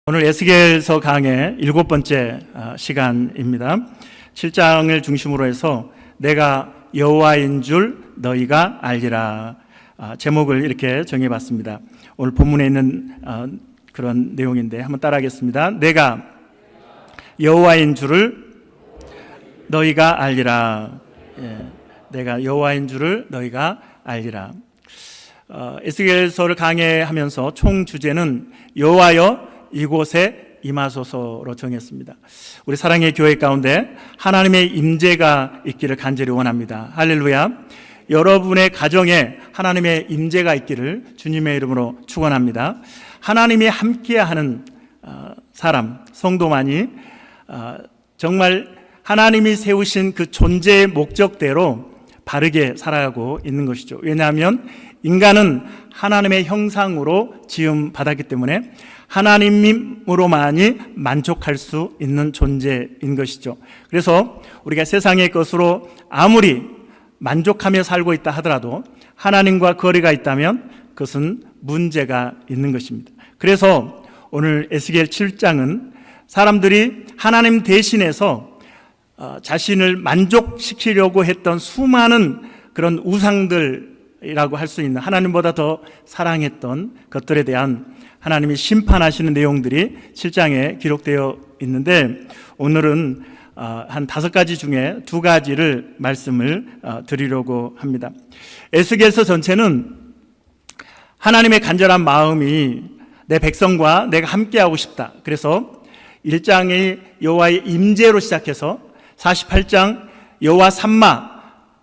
오늘 에스겔서 강의 7번째 시간입니다. 7장을 중심으로 해서 내가 여호와인 줄 너희가 알리라, 제목을 이렇게 정해봤습니다. 오늘 본문에 있는 그런 내용인데 한번 따라하겠습니다. 내가 여호와인 줄을 너희가 알리라. 내가 여호와인 줄을 너희가 알리라. 에스겔서를 강해하면서 총 주제는 여호와여 이곳에 임하소서로 정했습니다. 우리 사랑의 교회 가운데 하나님의 임재가 있기를 간절히 원합니다. 할렐루야. 여러분의 가정에 하나님의 임재가 있기를 주님의 이름으로 축원합니다. 하나님이 함께하는 사람, 성도만이 정말 하나님이 세우신 그 존재의 목적대로 바르게 살아가고 있는 것이죠. 왜냐하면 인간은 하나님의 형상으로 지음 받았기 때문에 하나님으로만이 만족할 수 있는 존재인 것이죠. 그래서 우리가 세상의 것으로 아무리 만족하며 살고 있다 하더라도 하나님과 거리가 있다면 그것은 문제가 있는 것입니다. 그래서 오늘 에스겔 7장은 사람들이 하나님 대신해서 자신을 만족시키려고 했던 수많은 그런 우상들이라고 할 수 있는, 하나님보다 더 사랑했던 것들에 대한 하나님이 심판하시는 내용들이 7장에 기록되어 있는데, 오늘은 한 5가지 중에 2가지를 말씀을 드리려고 합니다. 에스겔서 전체는 하나님의 간절한 마음이 내 백성과 내가 함께하고 싶다. 그래서 1장이 여호와의 임재로 시작해서 48장 여호와 삼마,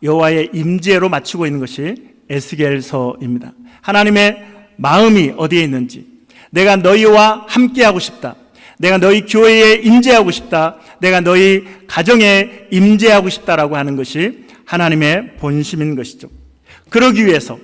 여호와의 임재로 마치고 있는 것이 에스겔서입니다. 하나님의 마음이 어디에 있는지, 내가 너희와 함께하고 싶다, 내가 너희 교회에 임재하고 싶다, 내가 너희 가정에 임재하고 싶다라고 하는 것이 하나님의 본심인 것이죠. 그러기 위해서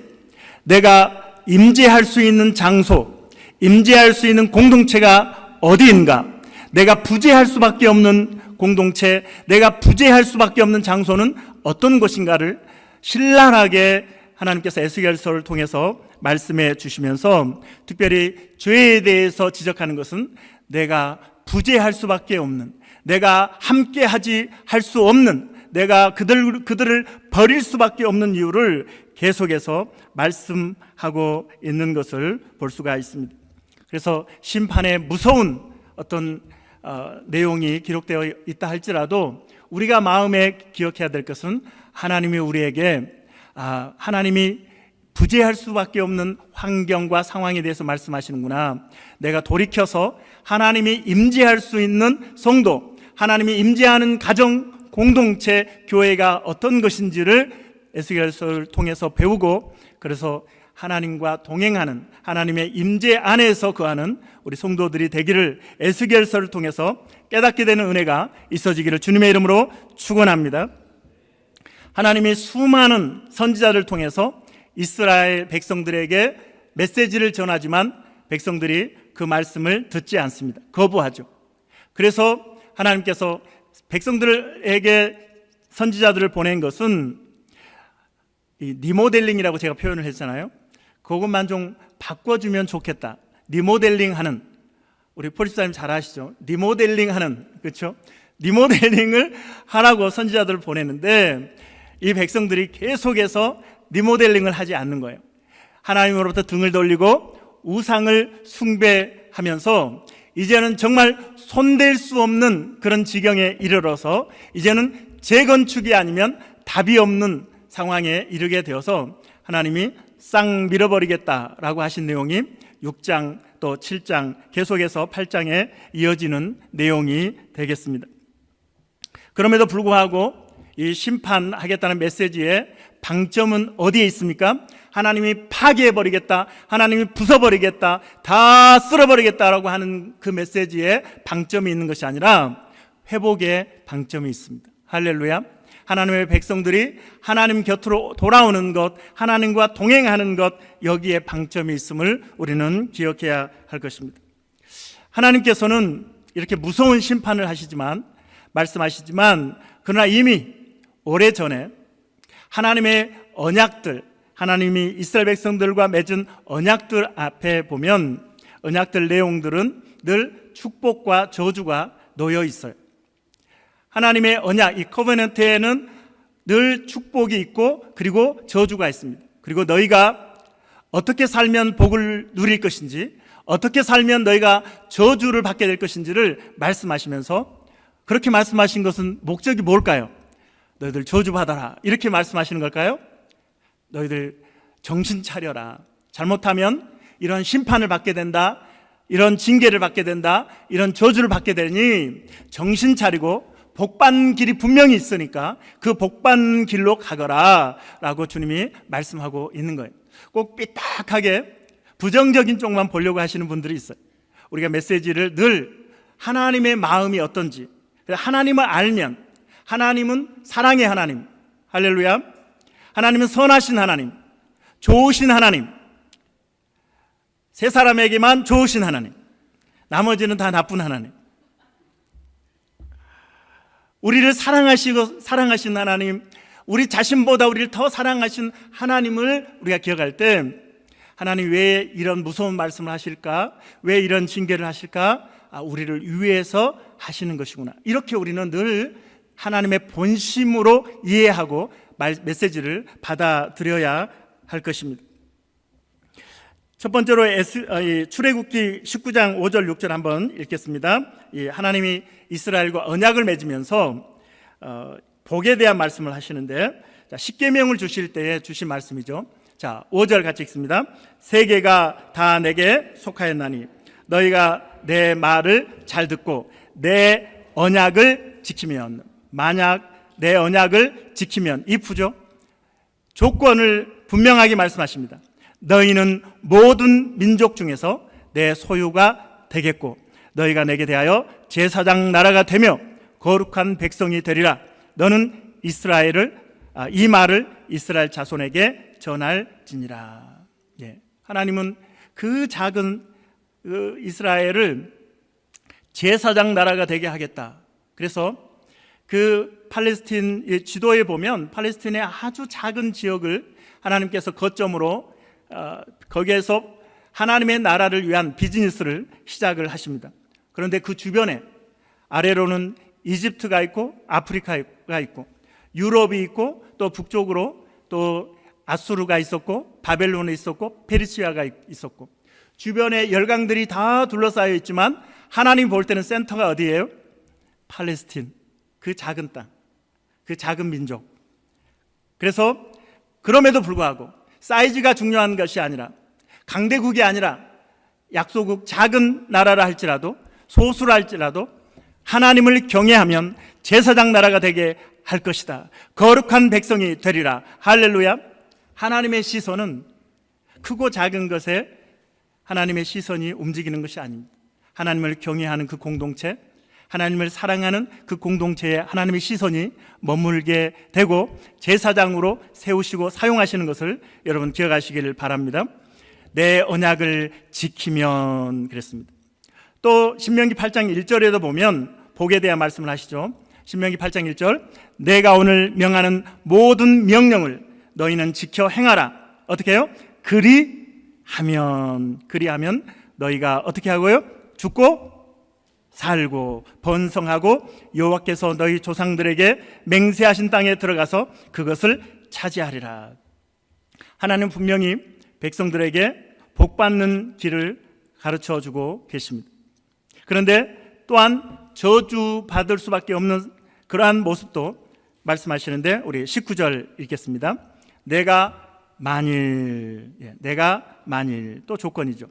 내가 임재할 수 있는 장소, 임재할 수 있는 공동체가 어디인가, 내가 부재할 수밖에 없는 공동체, 내가 부재할 수밖에 없는 장소는 어떤 것인가를 신랄하게 하나님께서 에스겔서를 통해서 말씀해 주시면서, 특별히 죄에 대해서 지적하는 것은 내가 부재할 수밖에 없는, 내가 함께하지 할 수 없는, 내가 그들을 버릴 수밖에 없는 이유를 계속해서 말씀하고 있는 것을 볼 수가 있습니다. 그래서 심판의 무서운 어떤 내용이 기록되어 있다 할지라도 우리가 마음에 기억해야 될 것은 하나님이 우리에게 하나님이 부재할 수밖에 없는 환경과 상황에 대해서 말씀하시는구나, 내가 돌이켜서 하나님이 임재할 수 있는 성도, 하나님이 임재하는 가정, 공동체, 교회가 어떤 것인지를 에스겔서를 통해서 배우고, 그래서 하나님과 동행하는, 하나님의 임재 안에서 거하는 우리 성도들이 되기를 에스겔서를 통해서 깨닫게 되는 은혜가 있어지기를 주님의 이름으로 축원합니다. 하나님이 수많은 선지자를 통해서 이스라엘 백성들에게 메시지를 전하지만 백성들이 그 말씀을 듣지 않습니다. 거부하죠. 그래서 하나님께서 백성들에게 선지자들을 보낸 것은 이 리모델링이라고 제가 표현을 했잖아요. 그것만 좀 바꿔주면 좋겠다. 리모델링하는, 우리 포리스타님 잘 아시죠? 리모델링하는, 그렇죠? 리모델링을 하라고 선지자들을 보냈는데 이 백성들이 계속해서 리모델링을 하지 않는 거예요. 하나님으로부터 등을 돌리고 우상을 숭배하면서 이제는 정말 손댈 수 없는 그런 지경에 이르러서 이제는 재건축이 아니면 답이 없는 상황에 이르게 되어서 하나님이 싹 밀어버리겠다라고 하신 내용이 6장 또 7장 계속해서 8장에 이어지는 내용이 되겠습니다. 그럼에도 불구하고 이 심판하겠다는 메시지의 방점은 어디에 있습니까? 하나님이 파괴해버리겠다, 하나님이 부숴버리겠다, 다 쓸어버리겠다라고 하는 그 메시지에 방점이 있는 것이 아니라 회복의 방점이 있습니다. 할렐루야. 하나님의 백성들이 하나님 곁으로 돌아오는 것, 하나님과 동행하는 것, 여기에 방점이 있음을 우리는 기억해야 할 것입니다. 하나님께서는 이렇게 무서운 심판을 말씀하시지만 그러나 이미 오래전에 하나님의 언약들, 하나님이 이스라엘 백성들과 맺은 언약들 앞에 보면 언약들 내용들은 늘 축복과 저주가 놓여 있어요. 하나님의 언약, 이 커버넌트에는 늘 축복이 있고 그리고 저주가 있습니다. 그리고 너희가 어떻게 살면 복을 누릴 것인지, 어떻게 살면 너희가 저주를 받게 될 것인지를 말씀하시면서, 그렇게 말씀하신 것은 목적이 뭘까요? 너희들 저주받아라 이렇게 말씀하시는 걸까요? 너희들 정신 차려라. 잘못하면 이런 심판을 받게 된다, 이런 징계를 받게 된다, 이런 저주를 받게 되니 정신 차리고 복받는 길이 분명히 있으니까 그 복받는 길로 가거라 라고 주님이 말씀하고 있는 거예요. 꼭 삐딱하게 부정적인 쪽만 보려고 하시는 분들이 있어요. 우리가 메시지를 늘 하나님의 마음이 어떤지, 하나님을 알면, 하나님은 사랑의 하나님, 할렐루야, 하나님은 선하신 하나님, 좋으신 하나님, 세 사람에게만 좋으신 하나님, 나머지는 다 나쁜 하나님, 우리를 사랑하신 하나님, 우리 자신보다 우리를 더 사랑하신 하나님을 우리가 기억할 때, 하나님 왜 이런 무서운 말씀을 하실까? 왜 이런 징계를 하실까? 우리를 위해서 하시는 것이구나. 이렇게 우리는 늘 하나님의 본심으로 이해하고 메시지를 받아들여야 할 것입니다. 첫 번째로 출애굽기 19장 5절 6절 한번 읽겠습니다. 하나님이 이스라엘과 언약을 맺으면서 복에 대한 말씀을 하시는데, 십계명을 주실 때에 주신 말씀이죠. 자, 5절 같이 읽습니다. 세계가 다 내게 속하였나니 너희가 내 말을 잘 듣고 내 언약을 지키면, 만약 내 언약을 지키면, if죠, 조건을 분명하게 말씀하십니다. 너희는 모든 민족 중에서 내 소유가 되겠고 너희가 내게 대하여 제사장 나라가 되며 거룩한 백성이 되리라. 너는 이 말을 이스라엘 자손에게 전할지니라. 하나님은 그 작은 이스라엘을 제사장 나라가 되게 하겠다. 그래서 그 팔레스틴 지도에 보면 팔레스틴의 아주 작은 지역을 하나님께서 거점으로 거기에서 하나님의 나라를 위한 비즈니스를 시작을 하십니다. 그런데 그 주변에 아래로는 이집트가 있고 아프리카가 있고 유럽이 있고 또 북쪽으로 또 아수르가 있었고 바벨론이 있었고 페르시아가 있었고 주변에 열강들이 다 둘러싸여 있지만 하나님 볼 때는 센터가 어디예요? 팔레스틴, 그 작은 땅, 그 작은 민족. 그래서 그럼에도 불구하고 사이즈가 중요한 것이 아니라, 강대국이 아니라 약소국 작은 나라라 할지라도, 소수라 할지라도 하나님을 경외하면 제사장 나라가 되게 할 것이다. 거룩한 백성이 되리라. 할렐루야. 하나님의 시선은 크고 작은 것에 하나님의 시선이 움직이는 것이 아닙니다. 하나님을 경외하는 그 공동체, 하나님을 사랑하는 그 공동체에 하나님의 시선이 머물게 되고 제사장으로 세우시고 사용하시는 것을 여러분 기억하시기를 바랍니다. 내 언약을 지키면, 그랬습니다. 또 신명기 8장 1절에도 보면 복에 대한 말씀을 하시죠. 신명기 8장 1절, 내가 오늘 명하는 모든 명령을 너희는 지켜 행하라. 어떻게 해요? 그리하면 너희가 어떻게 하고요? 죽고 살고 번성하고 여호와께서 너희 조상들에게 맹세하신 땅에 들어가서 그것을 차지하리라. 하나님 분명히 백성들에게 복받는 길을 가르쳐주고 계십니다. 그런데 또한 저주받을 수밖에 없는 그러한 모습도 말씀하시는데, 우리 19절 읽겠습니다. 내가 만일 또 조건이죠.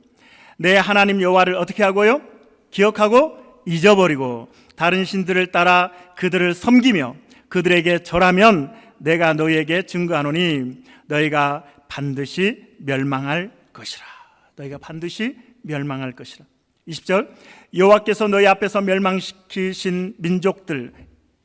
내 하나님 여호와를 어떻게 하고요? 기억하고 잊어버리고 다른 신들을 따라 그들을 섬기며 그들에게 절하면 내가 너희에게 증거하노니 너희가 반드시 멸망할 것이라. 너희가 반드시 멸망할 것이라. 20절, 여호와께서 너희 앞에서 멸망시키신 민족들,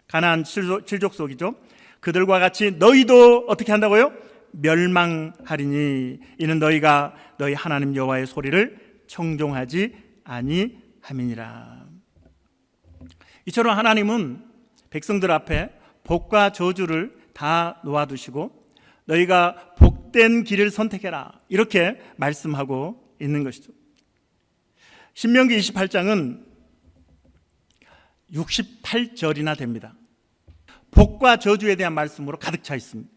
가나안 7족속이죠. 그들과 같이 너희도 어떻게 한다고요? 멸망하리니 이는 너희가 너희 하나님 여호와의 소리를 청종하지 아니함이니라. 이처럼 하나님은 백성들 앞에 복과 저주를 다 놓아두시고 너희가 복된 길을 선택해라 이렇게 말씀하고 있는 것이죠. 신명기 28장은 68절이나 됩니다. 복과 저주에 대한 말씀으로 가득 차 있습니다.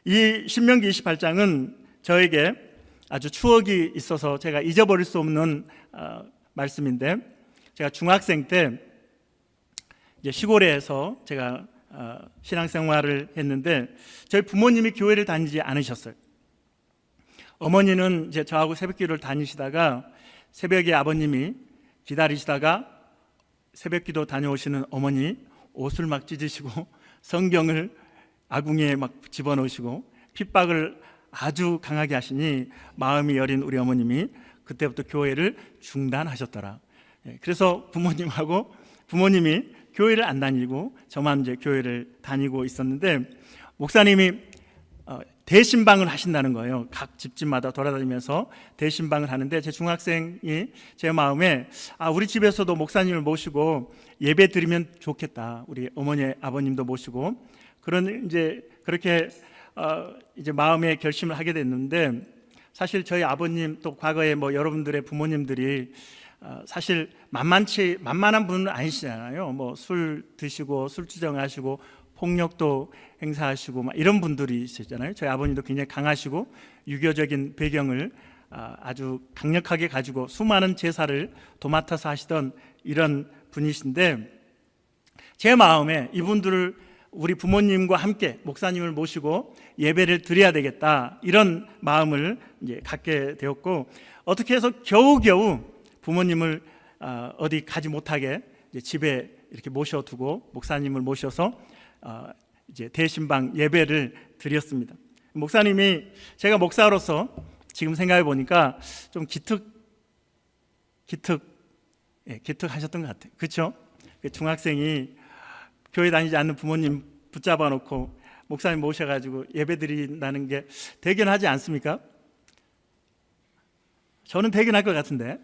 이 신명기 28장은 저에게 아주 추억이 있어서 제가 잊어버릴 수 없는 말씀인데, 제가 중학생 때 이제 시골에서 제가 신앙생활을 했는데 저희 부모님이 교회를 다니지 않으셨어요. 어머니는 이제 저하고 새벽기도를 다니시다가 새벽에 아버님이 기다리시다가 새벽기도 다녀오시는 어머니 옷을 막 찢으시고 성경을 아궁이에 막 집어넣으시고 핍박을 아주 강하게 하시니 마음이 여린 우리 어머님이 그때부터 교회를 중단하셨더라. 그래서 부모님이 교회를 안 다니고 저만 이제 교회를 다니고 있었는데, 목사님이 대신방을 하신다는 거예요. 각 집집마다 돌아다니면서 대신방을 하는데 제 중학생이 제 마음에 우리 집에서도 목사님을 모시고 예배 드리면 좋겠다. 우리 어머니 아버님도 모시고 그렇게 이제 마음의 결심을 하게 됐는데, 사실 저희 아버님 또 과거에 여러분들의 부모님들이 사실 만만한 분은 아니시잖아요. 술 드시고 술주정하시고 폭력도 행사하시고 이런 분들이 있었잖아요. 저희 아버님도 굉장히 강하시고 유교적인 배경을 아주 강력하게 가지고 수많은 제사를 도맡아서 하시던 이런 분이신데, 제 마음에 이분들을 우리 부모님과 함께 목사님을 모시고 예배를 드려야 되겠다, 이런 마음을 이제 갖게 되었고, 어떻게 해서 겨우겨우 부모님을 어디 가지 못하게 이제 집에 이렇게 모셔두고 목사님을 모셔서 이제 대신방 예배를 드렸습니다. 목사님이, 제가 목사로서 지금 생각해 보니까 좀 기특하셨던 것 같아요. 그렇죠? 중학생이 교회 다니지 않는 부모님 붙잡아 놓고 목사님 모셔가지고 예배 드린다는 게 대견하지 않습니까? 저는 대견할 것 같은데.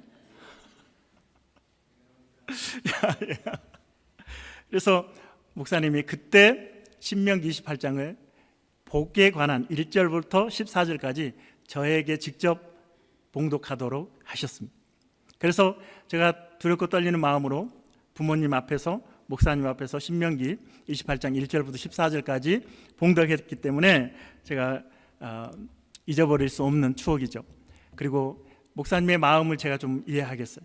그래서 목사님이 그때 신명기 28장을 복에 관한 1절부터 14절까지 저에게 직접 봉독하도록 하셨습니다. 그래서 제가 두렵고 떨리는 마음으로 부모님 앞에서, 목사님 앞에서 신명기 28장 1절부터 14절까지 봉독했기 때문에 제가 잊어버릴 수 없는 추억이죠. 그리고 목사님의 마음을 제가 좀 이해하겠어요.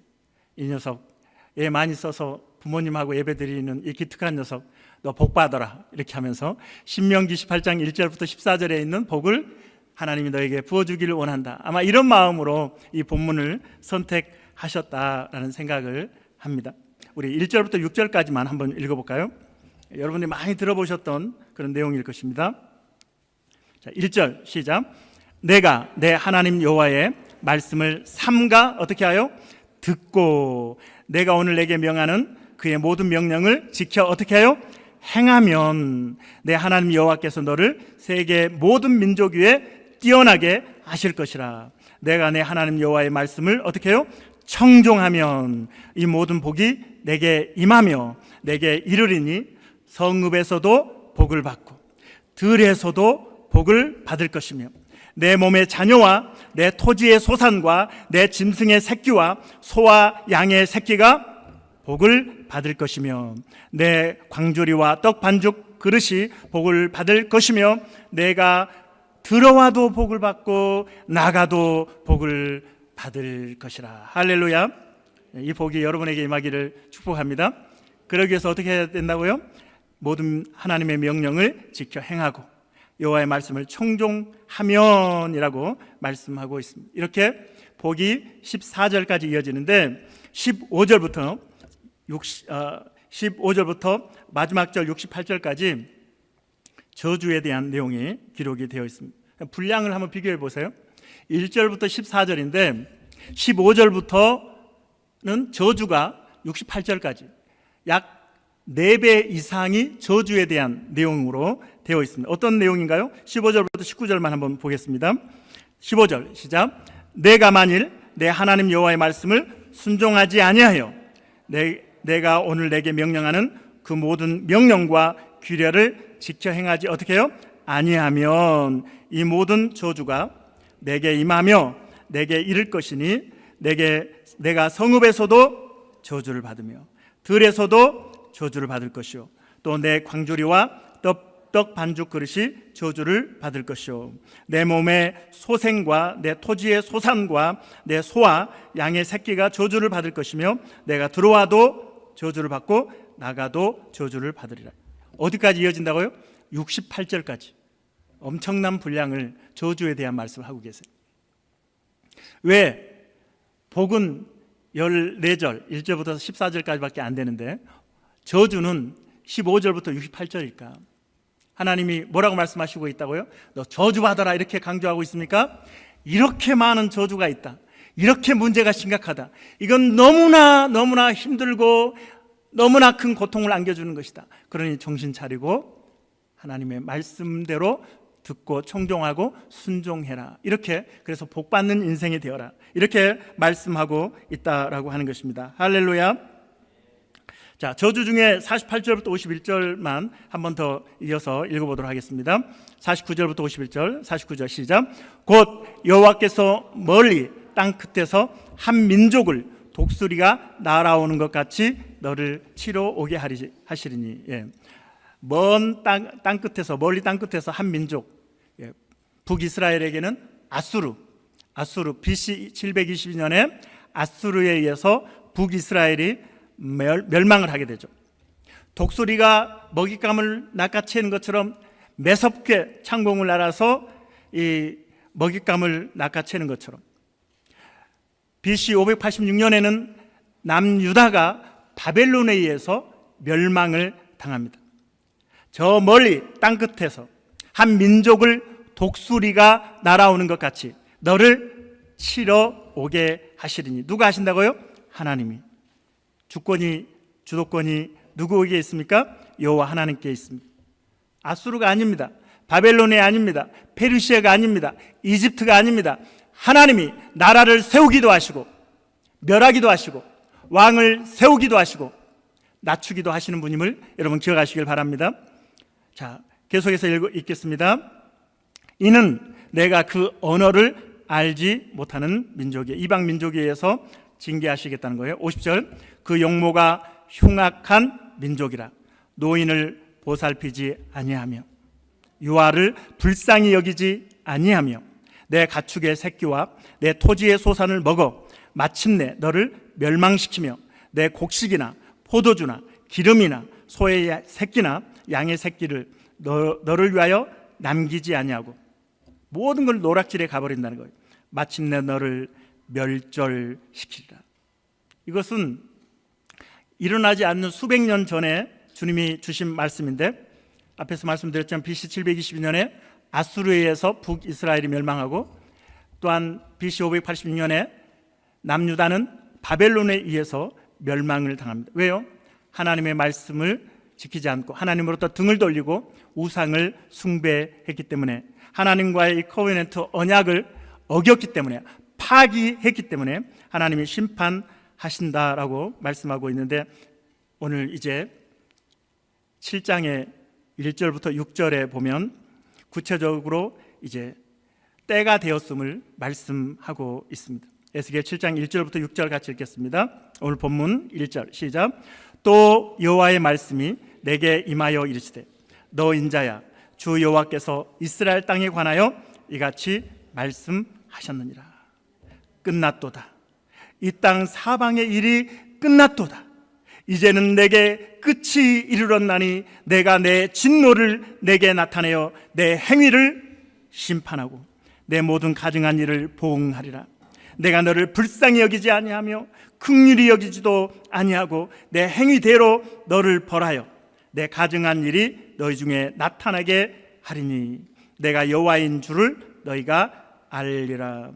이 녀석 애 많이 써서 부모님하고 예배드리는 이 기특한 녀석, 너 복 받아라, 이렇게 하면서 신명기 18장 1절부터 14절에 있는 복을 하나님이 너에게 부어주기를 원한다, 아마 이런 마음으로 이 본문을 선택하셨다라는 생각을 합니다. 우리 1절부터 6절까지만 한번 읽어볼까요? 여러분이 많이 들어보셨던 그런 내용일 것입니다. 자, 1절 시작. 내가 내 하나님 여호와의 말씀을 삼가 어떻게 하여? 듣고 내가 오늘 내게 명하는 그의 모든 명령을 지켜 어떻게 하여? 행하면 내 하나님 여호와께서 너를 세계 모든 민족 위에 뛰어나게 하실 것이라. 내가 내 하나님 여호와의 말씀을 어떻게 해요? 청종하면 이 모든 복이 내게 임하며 내게 이르리니 성읍에서도 복을 받고 들에서도 복을 받을 것이며 내 몸의 자녀와 내 토지의 소산과 내 짐승의 새끼와 소와 양의 새끼가 복을 받을 것이며 내 광주리와 떡 반죽 그릇이 복을 받을 것이며 내가 들어와도 복을 받고 나가도 복을 받을 것이라. 할렐루야. 이 복이 여러분에게 임하기를 축복합니다. 그러기 위해서 어떻게 해야 된다고요? 모든 하나님의 명령을 지켜 행하고 여호와의 말씀을 청종하면이라고 말씀하고 있습니다. 이렇게 복이 14절까지 이어지는데 15절부터 마지막 절 68절까지 저주에 대한 내용이 기록이 되어 있습니다. 분량을 한번 비교해 보세요. 1절부터 14절인데 15절부터는 저주가 68절까지 약 4배 이상이 저주에 대한 내용으로 되어 있습니다. 어떤 내용인가요? 15절부터 19절만 한번 보겠습니다. 15절 시작. 내가 만일 내 하나님 여호와의 말씀을 순종하지 아니하여 내가 오늘 내게 명령하는 그 모든 명령과 규례를 지켜 행하지 어떻게 해요? 아니하면 이 모든 저주가 내게 임하며 내게 이를 것이니 내가 성읍에서도 저주를 받으며 들에서도 저주를 받을 것이요 또 내 광주리와 떡 반죽 그릇이 저주를 받을 것이요 내 몸의 소생과 내 토지의 소산과 내 소와 양의 새끼가 저주를 받을 것이며 내가 들어와도 저주를 받고 나가도 저주를 받으리라. 어디까지 이어진다고요? 68절까지 엄청난 분량을 저주에 대한 말씀을 하고 계세요. 왜? 복은 14절 1절부터 14절까지밖에 안 되는데 저주는 15절부터 68절일까? 하나님이 뭐라고 말씀하시고 있다고요? 너 저주받아라 이렇게 강조하고 있습니까? 이렇게 많은 저주가 있다, 이렇게 문제가 심각하다, 이건 너무나 힘들고 너무나 큰 고통을 안겨주는 것이다. 그러니 정신 차리고 하나님의 말씀대로 듣고 청종하고 순종해라. 이렇게 그래서 복받는 인생이 되어라. 이렇게 말씀하고 있다라고 하는 것입니다. 할렐루야. 자, 저주 중에 48절부터 51절만 한 번 더 이어서 읽어보도록 하겠습니다. 49절부터 51절, 49절 시작. 곧 여호와께서 멀리 땅 끝에서 한 민족을 독수리가 날아오는 것 같이 너를 치러 오게 하시리니. 먼 땅 끝에서, 멀리 땅 끝에서 한 민족, 북이스라엘에게는 아수르 BC 722년에 아수르에 의해서 북이스라엘이 멸망을 하게 되죠. 독수리가 먹잇감을 낚아채는 것처럼 매섭게 창공을 날아서 이 먹잇감을 낚아채는 것처럼 BC 586년에는 남유다가 바벨론에 의해서 멸망을 당합니다. 저 멀리 땅 끝에서 한 민족을 독수리가 날아오는 것 같이 너를 치러 오게 하시리니. 누가 하신다고요? 하나님이. 주도권이 누구에게 있습니까? 여호와 하나님께 있습니다. 아수르가 아닙니다. 바벨론이 아닙니다. 페르시아가 아닙니다. 이집트가 아닙니다. 하나님이 나라를 세우기도 하시고 멸하기도 하시고 왕을 세우기도 하시고 낮추기도 하시는 분임을 여러분 기억하시길 바랍니다. 자, 계속해서 읽겠습니다. 이는 내가 그 언어를 알지 못하는 민족이에, 이방 민족에 의해서 징계하시겠다는 거예요. 50절. 그 용모가 흉악한 민족이라 노인을 보살피지 아니하며 유아를 불쌍히 여기지 아니하며 내 가축의 새끼와 내 토지의 소산을 먹어 마침내 너를 멸망시키며 내 곡식이나 포도주나 기름이나 소의 새끼나 양의 새끼를 너를 위하여 남기지 아니하고 모든 걸 노략질에 가버린다는 거예요. 마침내 너를 멸절시키리라. 이것은 일어나지 않는 수백 년 전에 주님이 주신 말씀인데, 앞에서 말씀드렸지만 BC 722년에 아수르에 의해서 북이스라엘이 멸망하고, 또한 BC 586년에 남유다는 바벨론에 의해서 멸망을 당합니다. 왜요? 하나님의 말씀을 지키지 않고 하나님으로부터 등을 돌리고 우상을 숭배했기 때문에, 하나님과의 이 커버넌트 언약을 어겼기 때문에, 파기했기 때문에 하나님이 심판하신다라고 말씀하고 있는데, 오늘 이제 7장의 1절부터 6절에 보면 구체적으로 이제 때가 되었음을 말씀하고 있습니다. 에스겔 7장 1절부터 6절 같이 읽겠습니다. 오늘 본문 1절 시작. 또 여호와의 말씀이 내게 임하여 이르시되, 너 인자야, 주 여호와께서 이스라엘 땅에 관하여 이같이 말씀하셨느니라. 끝났도다. 이 땅 사방의 일이 끝났도다. 이제는 내게 끝이 이르렀나니 내가 내 진노를 내게 나타내어 내 행위를 심판하고 내 모든 가증한 일을 보응하리라. 내가 너를 불쌍히 여기지 아니하며 긍휼히 여기지도 아니하고 내 행위대로 너를 벌하여 내 가증한 일이 너희 중에 나타나게 하리니 내가 여호와인 줄을 너희가 알리라.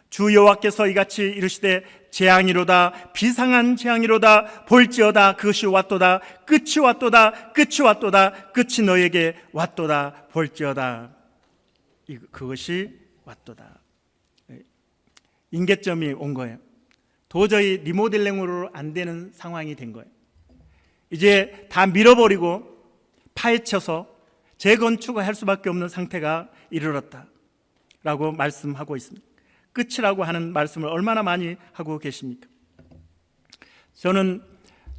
주 여호와께서 이같이 이르시되, 재앙이로다, 비상한 재앙이로다. 볼지어다, 그것이 왔도다. 끝이 왔도다. 끝이 왔도다. 끝이 너에게 왔도다. 볼지어다. 그것이 왔도다. 임계점이 온 거예요. 도저히 리모델링으로 안 되는 상황이 된 거예요. 이제 다 밀어버리고 파헤쳐서 재건축을 할 수밖에 없는 상태가 이르렀다라고 말씀하고 있습니다. 끝이라고 하는 말씀을 얼마나 많이 하고 계십니까? 저는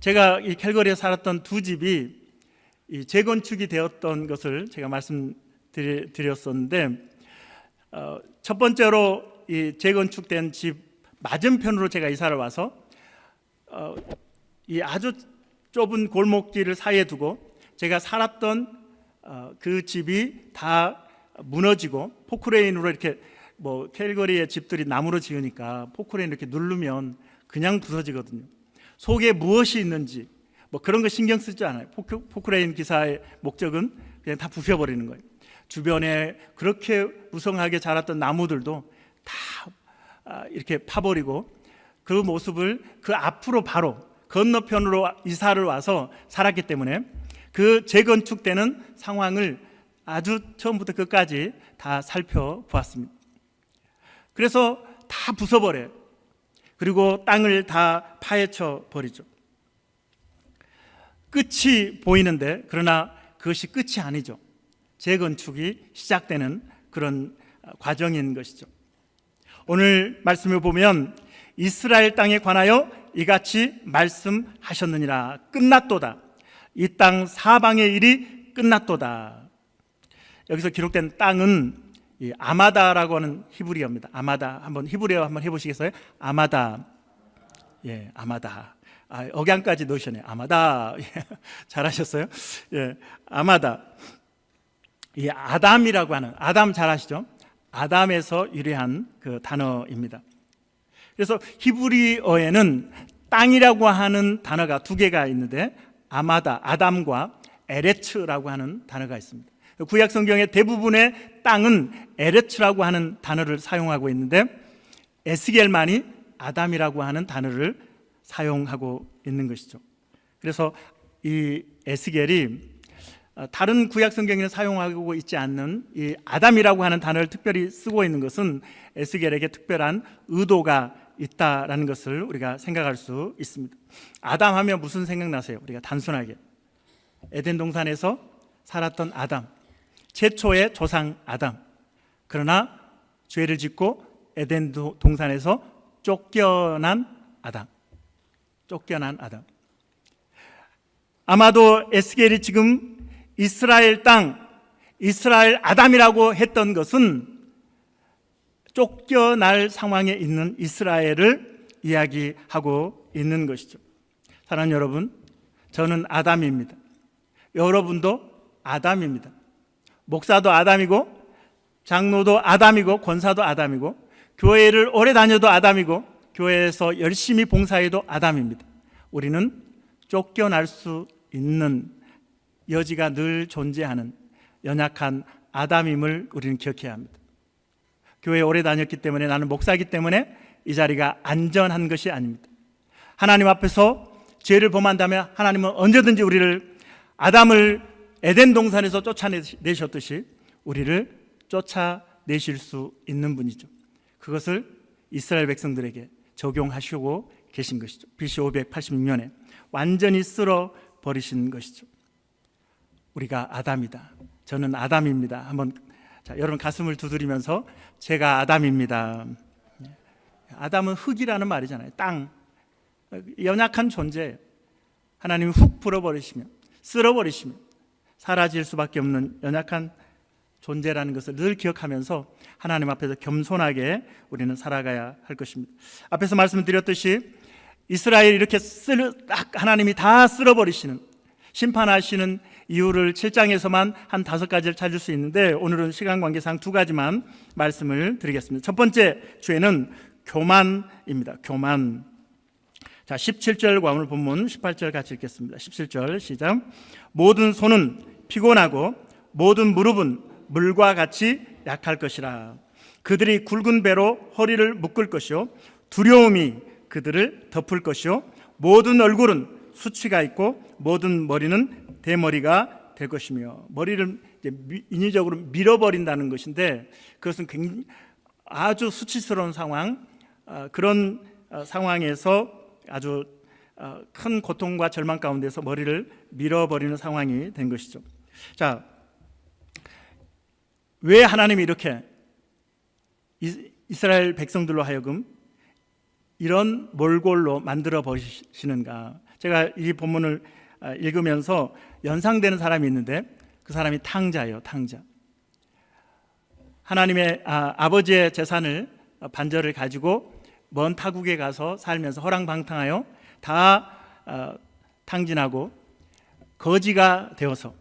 제가 이 캘거리에 살았던 두 집이 이 재건축이 되었던 것을 제가 말씀드렸었는데, 첫 번째로 이 재건축된 집 맞은편으로 제가 이사를 와서 이 아주 좁은 골목길을 사이에 두고 제가 살았던 그 집이 다 무너지고, 포크레인으로 이렇게 캘거리의 집들이 나무로 지으니까 포크레인 이렇게 누르면 그냥 부서지거든요. 속에 무엇이 있는지 그런 거 신경 쓰지 않아요. 포크레인 기사의 목적은 그냥 다 부숴버리는 거예요. 주변에 그렇게 무성하게 자랐던 나무들도 다 이렇게 파버리고, 그 모습을 그 앞으로 바로 건너편으로 이사를 와서 살았기 때문에 그 재건축되는 상황을 아주 처음부터 끝까지 다 살펴보았습니다. 그래서 다 부숴버려요. 그리고 땅을 다 파헤쳐 버리죠. 끝이 보이는데, 그러나 그것이 끝이 아니죠. 재건축이 시작되는 그런 과정인 것이죠. 오늘 말씀을 보면 이스라엘 땅에 관하여 이같이 말씀하셨느니라. 끝났도다. 이 땅 사방의 일이 끝났도다. 여기서 기록된 땅은 이 아마다라고 하는 히브리어입니다. 아마다, 한번 히브리어 한번 해보시겠어요? 아마다. 예, 아마다. 억양까지 넣으셨네요. 아마다. 예, 잘하셨어요? 예, 아마다. 이 아담이라고 하는, 아담 잘 아시죠? 아담에서 유래한 그 단어입니다. 그래서 히브리어에는 땅이라고 하는 단어가 두 개가 있는데, 아마다, 아담과 에레츠라고 하는 단어가 있습니다. 구약 성경의 대부분의 땅은 에레츠라고 하는 단어를 사용하고 있는데, 에스겔만이 아담이라고 하는 단어를 사용하고 있는 것이죠. 그래서 이 에스겔이 다른 구약 성경에는 사용하고 있지 않는 이 아담이라고 하는 단어를 특별히 쓰고 있는 것은 에스겔에게 특별한 의도가 있다라는 것을 우리가 생각할 수 있습니다. 아담 하면 무슨 생각나세요? 우리가 단순하게 에덴 동산에서 살았던 아담, 최초의 조상 아담. 그러나 죄를 짓고 에덴 동산에서 쫓겨난 아담. 아마도 에스겔이 지금 이스라엘 땅, 이스라엘 아담이라고 했던 것은 쫓겨날 상황에 있는 이스라엘을 이야기하고 있는 것이죠. 사랑하는 여러분, 저는 아담입니다. 여러분도 아담입니다. 목사도 아담이고, 장로도 아담이고, 권사도 아담이고, 교회를 오래 다녀도 아담이고, 교회에서 열심히 봉사해도 아담입니다. 우리는 쫓겨날 수 있는 여지가 늘 존재하는 연약한 아담임을 우리는 기억해야 합니다. 교회에 오래 다녔기 때문에, 나는 목사이기 때문에 이 자리가 안전한 것이 아닙니다. 하나님 앞에서 죄를 범한다면 하나님은 언제든지 우리를, 아담을 에덴 동산에서 쫓아내셨듯이 우리를 쫓아내실 수 있는 분이죠. 그것을 이스라엘 백성들에게 적용하시고 계신 것이죠. BC 586년에 완전히 쓸어버리신 것이죠. 우리가 아담이다. 저는 아담입니다. 한번 여러분 가슴을 두드리면서 제가 아담입니다. 아담은 흙이라는 말이잖아요. 땅, 연약한 존재. 하나님이 훅 불어버리시면, 쓸어버리시면 사라질 수밖에 없는 연약한 존재라는 것을 늘 기억하면서 하나님 앞에서 겸손하게 우리는 살아가야 할 것입니다. 앞에서 말씀드렸듯이 이스라엘이 이렇게 하나님이 다 쓸어버리시는, 심판하시는 이유를 7장에서만 한 5가지를 찾을 수 있는데, 오늘은 시간 관계상 2가지만 말씀을 드리겠습니다. 첫 번째 죄는 교만입니다. 교만. 자, 17절과 오늘 본문 18절 같이 읽겠습니다. 17절 시작. 모든 손은 피곤하고 모든 무릎은 물과 같이 약할 것이라. 그들이 굵은 배로 허리를 묶을 것이요 두려움이 그들을 덮을 것이요 모든 얼굴은 수치가 있고 모든 머리는 대머리가 될 것이며. 머리를 이제 인위적으로 밀어버린다는 것인데, 그것은 굉장히 아주 수치스러운 상황, 그런 상황에서 아주 큰 고통과 절망 가운데서 머리를 밀어버리는 상황이 된 것이죠. 자, 왜 하나님이 이렇게 이스라엘 백성들로 하여금 이런 몰골로 만들어 버리시는가? 제가 이 본문을 읽으면서 연상되는 사람이 있는데 그 사람이 탕자예요. 탕자. 하나님의 아버지의 재산을 반절을 가지고 먼 타국에 가서 살면서 허랑방탕하여 다 탕진하고 거지가 되어서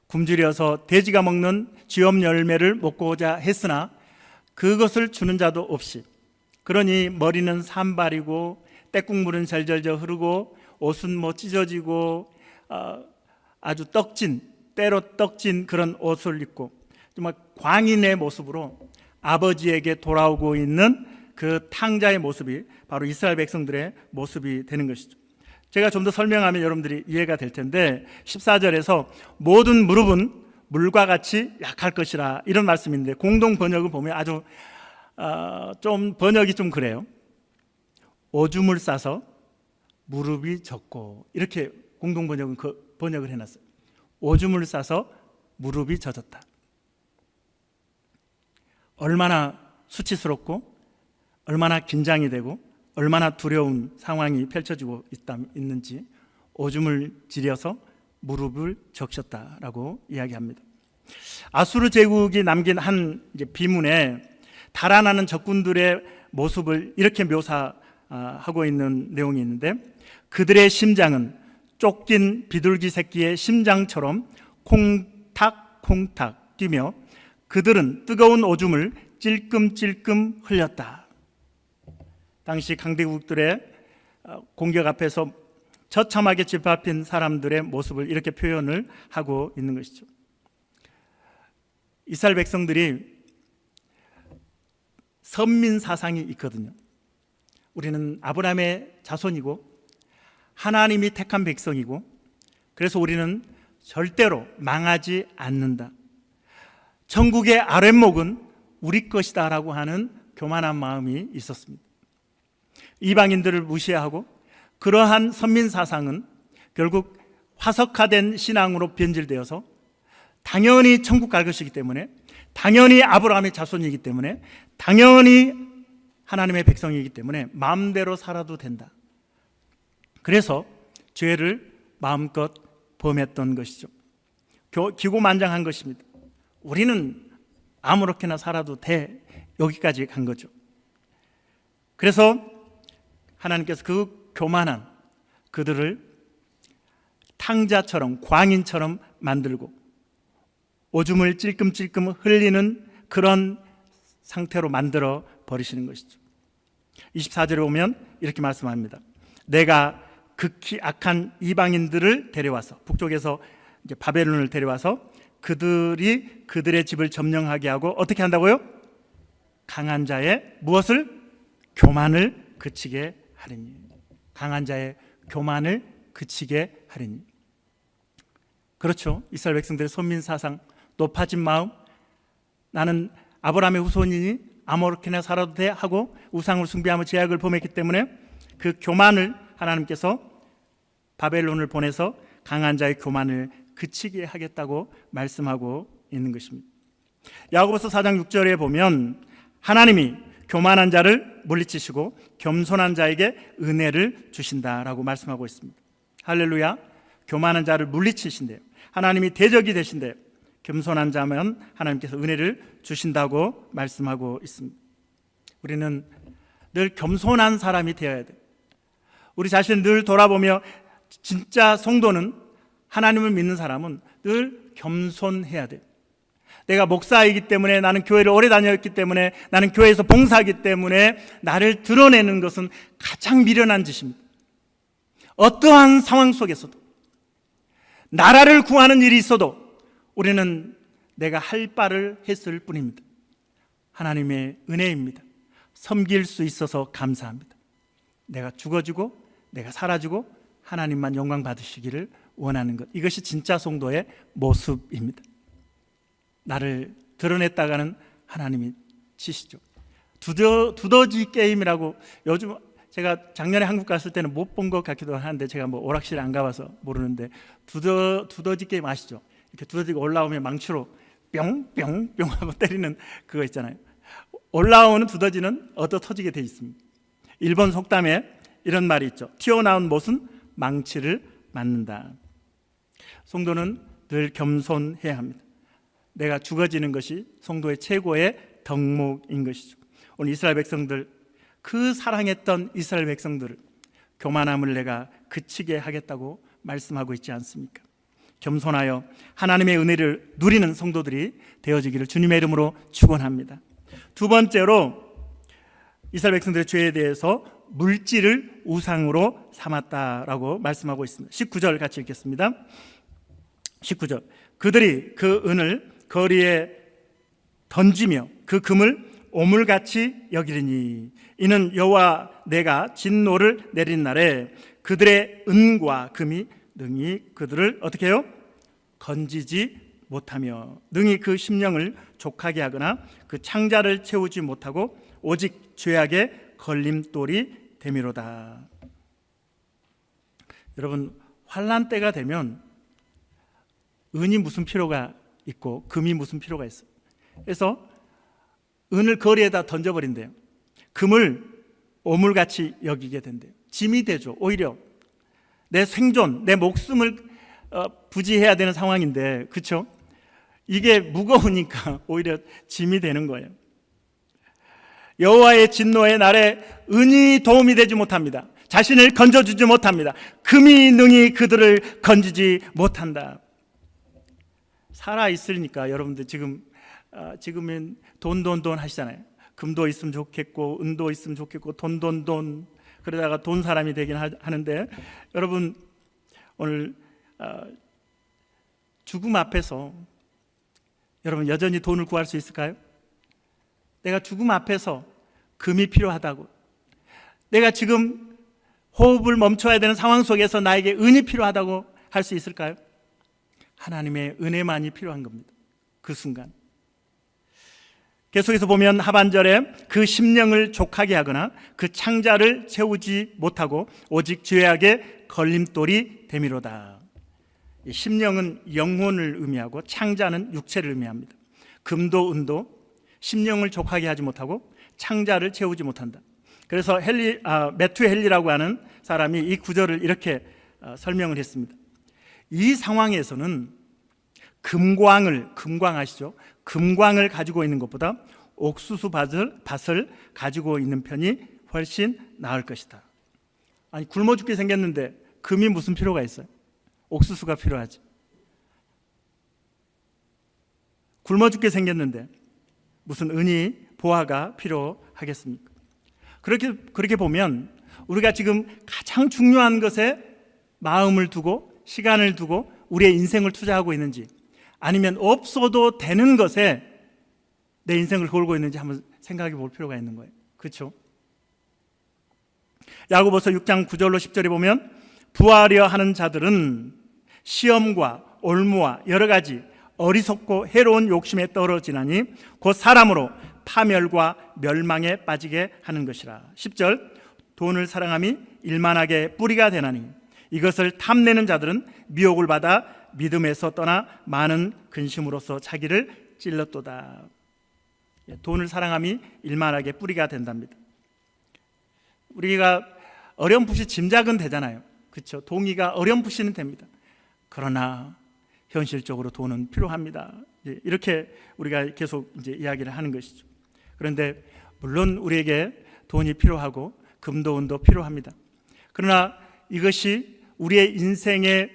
굶주려서 돼지가 먹는 쥐엄 열매를 먹고자 했으나 그것을 주는 자도 없이, 그러니 머리는 산발이고 때국물은 절절절 흐르고 옷은 뭐 찢어지고 아주 때로 떡진 그런 옷을 입고 정말 광인의 모습으로 아버지에게 돌아오고 있는 그 탕자의 모습이 바로 이스라엘 백성들의 모습이 되는 것이죠. 제가 좀 더 설명하면 여러분들이 이해가 될 텐데 14절에서 모든 무릎은 물과 같이 약할 것이라 이런 말씀인데 공동 번역을 보면 아주 좀 번역이 좀 그래요. 오줌을 싸서 무릎이 젖고, 이렇게 공동 번역은 번역을 해놨어요. 오줌을 싸서 무릎이 젖었다. 얼마나 수치스럽고 얼마나 긴장이 되고 얼마나 두려운 상황이 펼쳐지고 있는지 오줌을 지려서 무릎을 적셨다라고 이야기합니다. 아수르 제국이 남긴 한 비문에 달아나는 적군들의 모습을 이렇게 묘사하고 있는 내용이 있는데, 그들의 심장은 쫓긴 비둘기 새끼의 심장처럼 콩닥콩닥 뛰며 그들은 뜨거운 오줌을 찔끔찔끔 흘렸다. 당시 강대국들의 공격 앞에서 처참하게 짓밟힌 사람들의 모습을 이렇게 표현을 하고 있는 것이죠. 이스라엘 백성들이 선민 사상이 있거든요. 우리는 아브라함의 자손이고 하나님이 택한 백성이고, 그래서 우리는 절대로 망하지 않는다. 천국의 아랫목은 우리 것이다 라고 하는 교만한 마음이 있었습니다. 이방인들을 무시하고 그러한 선민 사상은 결국 화석화된 신앙으로 변질되어서 당연히 천국 갈 것이기 때문에, 당연히 아브라함의 자손이기 때문에, 당연히 하나님의 백성이기 때문에 마음대로 살아도 된다. 그래서 죄를 마음껏 범했던 것이죠. 기고만장한 것입니다. 우리는 아무렇게나 살아도 돼, 여기까지 간 거죠. 그래서 하나님께서 그 교만한 그들을 탕자처럼, 광인처럼 만들고 오줌을 찔끔찔끔 흘리는 그런 상태로 만들어 버리시는 것이죠. 24절에 보면 이렇게 말씀합니다. 내가 극히 악한 이방인들을 데려와서, 북쪽에서 이제 바벨론을 데려와서 그들이 그들의 집을 점령하게 하고 어떻게 한다고요? 강한 자의 무엇을? 교만을 그치게 하리니. 강한 자의 교만을 그치게 하리니. 그렇죠. 이스라엘 백성들의 선민 사상, 높아진 마음, 나는 아브라함의 후손이니 아무렇게나 살아도 돼 하고 우상을 숭배하며 제약을 범했기 때문에 그 교만을 하나님께서 바벨론을 보내서 강한 자의 교만을 그치게 하겠다고 말씀하고 있는 것입니다. 야고보서 4장 6절에 보면 하나님이 교만한 자를 물리치시고 겸손한 자에게 은혜를 주신다라고 말씀하고 있습니다. 할렐루야. 교만한 자를 물리치신대요. 하나님이 대적이 되신대요. 겸손한 자면 하나님께서 은혜를 주신다고 말씀하고 있습니다. 우리는 늘 겸손한 사람이 되어야 돼요. 우리 자신을 늘 돌아보며 진짜 성도는, 하나님을 믿는 사람은 늘 겸손해야 돼요. 내가 목사이기 때문에, 나는 교회를 오래 다녔기 때문에, 나는 교회에서 봉사하기 때문에 나를 드러내는 것은 가장 미련한 짓입니다. 어떠한 상황 속에서도, 나라를 구하는 일이 있어도 우리는 내가 할 바를 했을 뿐입니다. 하나님의 은혜입니다. 섬길 수 있어서 감사합니다. 내가 죽어지고 내가 사라지고 하나님만 영광 받으시기를 원하는 것, 이것이 진짜 성도의 모습입니다. 나를 드러냈다가는 하나님이 치시죠. 두더지 게임이라고, 요즘 제가 작년에 한국 갔을 때는 못 본 것 같기도 하는데, 제가 뭐 오락실 안 가봐서 모르는데 두더지 게임 아시죠? 이렇게 두더지가 올라오면 망치로 뿅뿅뿅 하고 때리는 그거 있잖아요. 올라오는 두더지는 얻어 터지게 돼 있습니다. 일본 속담에 이런 말이 있죠. 튀어나온 못은 망치를 맞는다. 성도는 늘 겸손해야 합니다. 내가 죽어지는 것이 성도의 최고의 덕목인 것이죠. 오늘 이스라엘 백성들, 그 사랑했던 이스라엘 백성들을 교만함을 내가 그치게 하겠다고 말씀하고 있지 않습니까? 겸손하여 하나님의 은혜를 누리는 성도들이 되어지기를 주님의 이름으로 축원합니다. 두 번째로 이스라엘 백성들의 죄에 대해서 물질을 우상으로 삼았다라고 말씀하고 있습니다. 19절 같이 읽겠습니다. 19절, 그들이 그 은을 거리에 던지며 그 금을 오물같이 여기리니 이는 여호와 내가 진노를 내린 날에 그들의 은과 금이 능히 그들을 어떻게 해요? 건지지 못하며 능히 그 심령을 족하게 하거나 그 창자를 채우지 못하고 오직 죄악의 걸림돌이 되미로다. 여러분, 환난 때가 되면 은이 무슨 필요가 있고 금이 무슨 필요가 있어요. 그래서 은을 거리에다 던져버린대요. 금을 오물같이 여기게 된대요. 짐이 되죠. 오히려 내 생존, 내 목숨을 부지해야 되는 상황인데, 그렇죠? 이게 무거우니까 오히려 짐이 되는 거예요. 여호와의 진노의 날에 은이 도움이 되지 못합니다. 자신을 건져주지 못합니다. 금이 능히 그들을 건지지 못한다. 살아있으니까 여러분들 지금은 돈 하시잖아요. 금도 있으면 좋겠고 은도 있으면 좋겠고 돈 그러다가 돈 사람이 되긴 하는데, 여러분 오늘 죽음 앞에서 여러분 여전히 돈을 구할 수 있을까요? 내가 죽음 앞에서 금이 필요하다고, 내가 지금 호흡을 멈춰야 되는 상황 속에서 나에게 은이 필요하다고 할 수 있을까요? 하나님의 은혜만이 필요한 겁니다. 그 순간. 계속해서 보면 하반절에 그 심령을 족하게 하거나 그 창자를 채우지 못하고 오직 죄악의 걸림돌이 되미로다. 심령은 영혼을 의미하고 창자는 육체를 의미합니다. 금도 은도 심령을 족하게 하지 못하고 창자를 채우지 못한다. 그래서 매튜 헨리라고 하는 사람이 이 구절을 이렇게 설명을 했습니다. 이 상황에서는 금광 아시죠? 금광을 가지고 있는 것보다 옥수수 밭을 가지고 있는 편이 훨씬 나을 것이다. 아니, 굶어 죽게 생겼는데 금이 무슨 필요가 있어요? 옥수수가 필요하지. 굶어 죽게 생겼는데 무슨 은이 보화가 필요하겠습니까? 그렇게 보면 우리가 지금 가장 중요한 것에 마음을 두고 시간을 두고 우리의 인생을 투자하고 있는지, 아니면 없어도 되는 것에 내 인생을 걸고 있는지 한번 생각해 볼 필요가 있는 거예요. 그렇죠? 야고보서 6장 9절로 10절에 보면 부하려 하는 자들은 시험과 올무와 여러 가지 어리석고 해로운 욕심에 떨어지나니 곧 사람으로 파멸과 멸망에 빠지게 하는 것이라. 10절, 돈을 사랑함이 일만하게 뿌리가 되나니 이것을 탐내는 자들은 미혹을 받아 믿음에서 떠나 많은 근심으로써 자기를 찔렀도다. 돈을 사랑함이 일만하게 뿌리가 된답니다. 우리가 어렴풋이 짐작은 되잖아요. 그렇죠? 동의가 어렴풋이는 됩니다. 그러나 현실적으로 돈은 필요합니다. 이렇게 우리가 계속 이제 이야기를 하는 것이죠. 그런데 물론 우리에게 돈이 필요하고 금도 은도 필요합니다. 그러나 이것이 우리의 인생에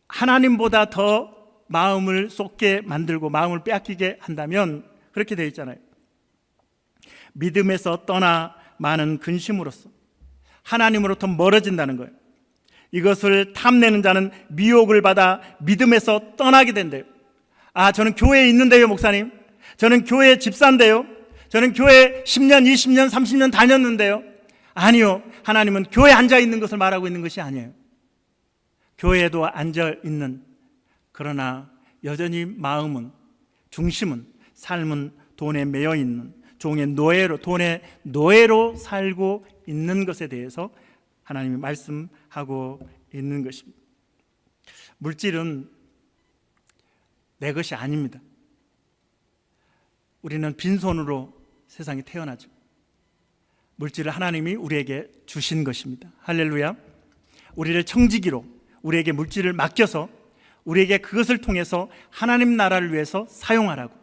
하나님보다 더 마음을 쏟게 만들고 마음을 빼앗기게 한다면 그렇게 되어 있잖아요. 믿음에서 떠나 많은 근심으로써 하나님으로부터 멀어진다는 거예요. 이것을 탐내는 자는 미혹을 받아 믿음에서 떠나게 된대요. 아, 저는 교회에 있는데요, 목사님. 저는 교회 집사인데요. 저는 교회 10년, 20년, 30년 다녔는데요. 아니요, 하나님은 교회에 앉아 있는 것을 말하고 있는 것이 아니에요. 교회에도 앉아 있는, 그러나 여전히 마음은, 중심은, 삶은 돈에 매여 있는 종의 노예로, 돈의 노예로 살고 있는 것에 대해서 하나님이 말씀하고 있는 것입니다. 물질은 내 것이 아닙니다. 우리는 빈손으로 세상에 태어나죠. 물질을 하나님이 우리에게 주신 것입니다. 할렐루야. 우리를 청지기로 우리에게 물질을 맡겨서 우리에게 그것을 통해서 하나님 나라를 위해서 사용하라고,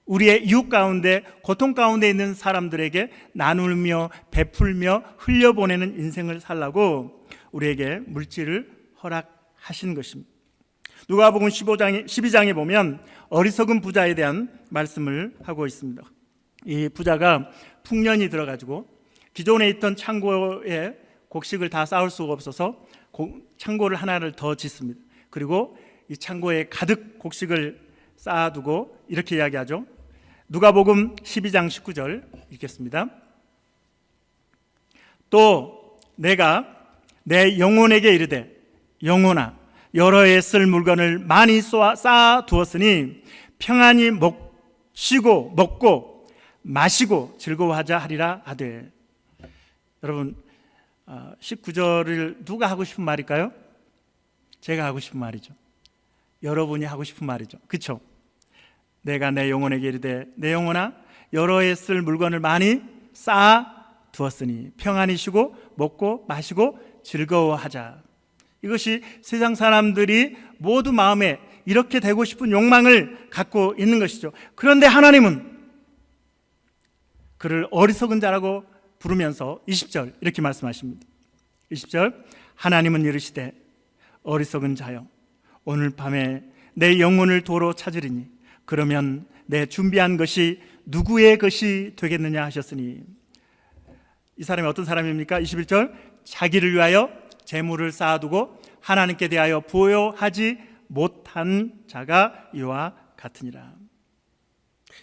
우리의 이웃 가운데 고통 가운데 있는 사람들에게 나누며 베풀며 흘려보내는 인생을 살라고 우리에게 물질을 허락하신 것입니다. 누가복음 12장에 보면 어리석은 부자에 대한 말씀을 하고 있습니다. 이 부자가 풍년이 들어가지고 기존에 있던 창고에 곡식을 다 쌓을 수가 없어서 창고를 하나를 더 짓습니다. 그리고 이 창고에 가득 곡식을 쌓아두고 이렇게 이야기하죠. 누가복음 12장 19절 읽겠습니다. 또 내가 내 영혼에게 이르되 영혼아 여러 해 쓸 물건을 많이 쌓아 두었으니 평안히 쉬고 먹고 마시고 즐거워하자 하리라 하되. 여러분 19절을 누가 하고 싶은 말일까요? 제가 하고 싶은 말이죠. 여러분이 하고 싶은 말이죠. 그렇죠? 내가 내 영혼에게 이르되 내 영혼아 여러 해 쓸 물건을 많이 쌓아 두었으니 평안히 쉬고 먹고 마시고 즐거워하자. 이것이 세상 사람들이 모두 마음에 이렇게 되고 싶은 욕망을 갖고 있는 것이죠. 그런데 하나님은 그를 어리석은 자라고 부르면서 20절 이렇게 말씀하십니다. 20절 하나님은 이르시되 어리석은 자여 오늘 밤에 내 영혼을 도로 찾으리니 그러면 내 준비한 것이 누구의 것이 되겠느냐 하셨으니. 이 사람이 어떤 사람입니까? 21절 자기를 위하여 재물을 쌓아두고 하나님께 대하여 부여하지 못한 자가 이와 같으니라.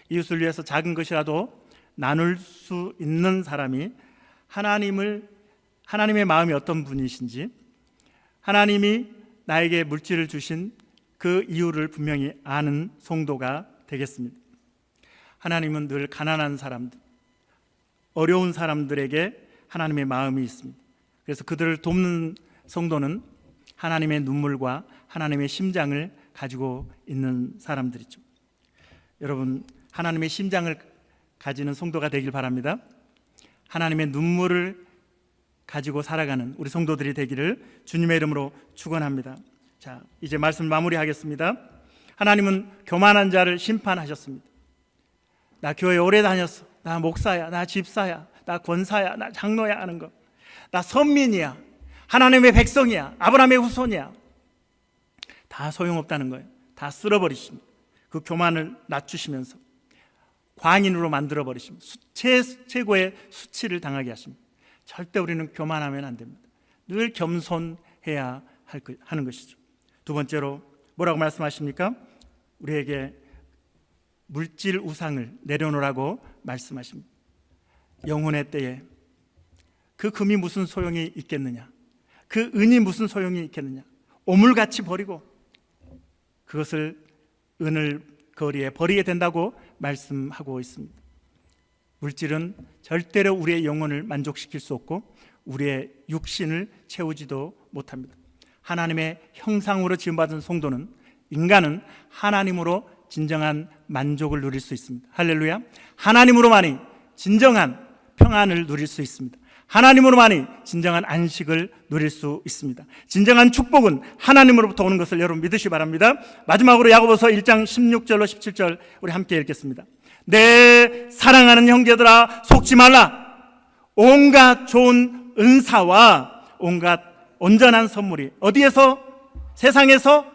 이웃을 위해서 작은 것이라도 나눌 수 있는 사람이 하나님의 마음이 어떤 분이신지, 하나님이 나에게 물질을 주신 그 이유를 분명히 아는 성도가 되겠습니다. 하나님은 늘 가난한 사람들, 어려운 사람들에게 하나님의 마음이 있습니다. 그래서 그들을 돕는 성도는 하나님의 눈물과 하나님의 심장을 가지고 있는 사람들이죠. 여러분, 하나님의 심장을 가지는 성도가 되길 바랍니다. 하나님의 눈물을 가지고 살아가는 우리 성도들이 되기를 주님의 이름으로 축원합니다. 자, 이제 말씀 마무리하겠습니다. 하나님은 교만한 자를 심판하셨습니다. 나 교회 오래 다녔어, 나 목사야, 나 집사야, 나 권사야, 나 장로야 하는 거, 나 선민이야, 하나님의 백성이야, 아브라함의 후손이야, 다 소용없다는 거예요. 다 쓸어버리십니다. 그 교만을 낮추시면서 광인으로 만들어버리십니다. 최고의 수치를 당하게 하십니다. 절대 우리는 교만하면 안 됩니다. 늘 겸손해야 하는 것이죠. 두 번째로 뭐라고 말씀하십니까? 우리에게 물질 우상을 내려놓으라고 말씀하십니다. 영혼의 때에 그 금이 무슨 소용이 있겠느냐, 그 은이 무슨 소용이 있겠느냐, 오물같이 버리고 그것을 은을 거리에 버리게 된다고 말씀하고 있습니다. 물질은 절대로 우리의 영혼을 만족시킬 수 없고 우리의 육신을 채우지도 못합니다. 하나님의 형상으로 지음받은 성도는, 인간은 하나님으로 진정한 만족을 누릴 수 있습니다. 할렐루야. 하나님으로만이 진정한 평안을 누릴 수 있습니다. 하나님으로만이 진정한 안식을 누릴 수 있습니다. 진정한 축복은 하나님으로부터 오는 것을 여러분 믿으시기 바랍니다. 마지막으로 야고보서 1장 16절로 17절 우리 함께 읽겠습니다. 내 사랑하는 형제들아 속지 말라. 온갖 좋은 은사와 온갖 온전한 선물이 어디에서? 세상에서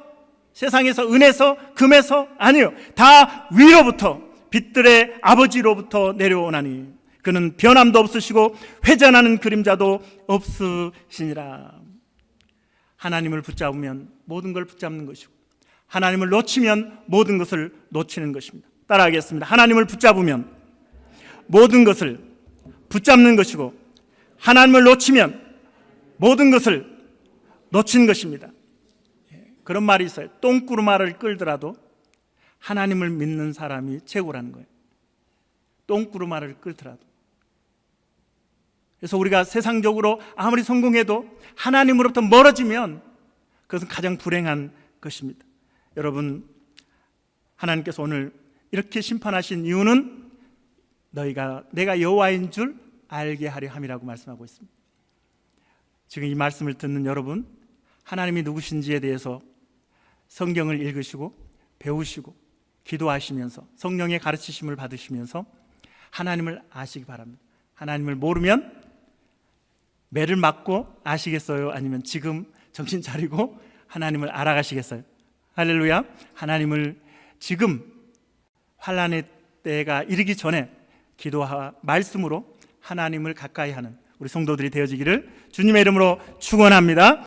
은에서 금에서? 아니요, 다 위로부터 빛들의 아버지로부터 내려오나니 그는 변함도 없으시고 회전하는 그림자도 없으시니라. 하나님을 붙잡으면 모든 걸 붙잡는 것이고 하나님을 놓치면 모든 것을 놓치는 것입니다. 따라하겠습니다. 하나님을 붙잡으면 모든 것을 붙잡는 것이고 하나님을 놓치면 모든 것을 놓치는 것입니다. 그런 말이 있어요. 똥구르마를 끌더라도 하나님을 믿는 사람이 최고라는 거예요. 똥구르마를 끌더라도. 그래서 우리가 세상적으로 아무리 성공해도 하나님으로부터 멀어지면 그것은 가장 불행한 것입니다. 여러분, 하나님께서 오늘 이렇게 심판하신 이유는 너희가 내가 여호와인 줄 알게 하려 함이라고 말씀하고 있습니다. 지금 이 말씀을 듣는 여러분, 하나님이 누구신지에 대해서 성경을 읽으시고 배우시고 기도하시면서 성령의 가르치심을 받으시면서 하나님을 아시기 바랍니다. 하나님을 모르면 매를 맞고 아시겠어요? 아니면 지금 정신 차리고 하나님을 알아가시겠어요? 할렐루야. 하나님을 지금 환난의 때가 이르기 전에 기도와 말씀으로 하나님을 가까이 하는 우리 성도들이 되어지기를 주님의 이름으로 축원합니다.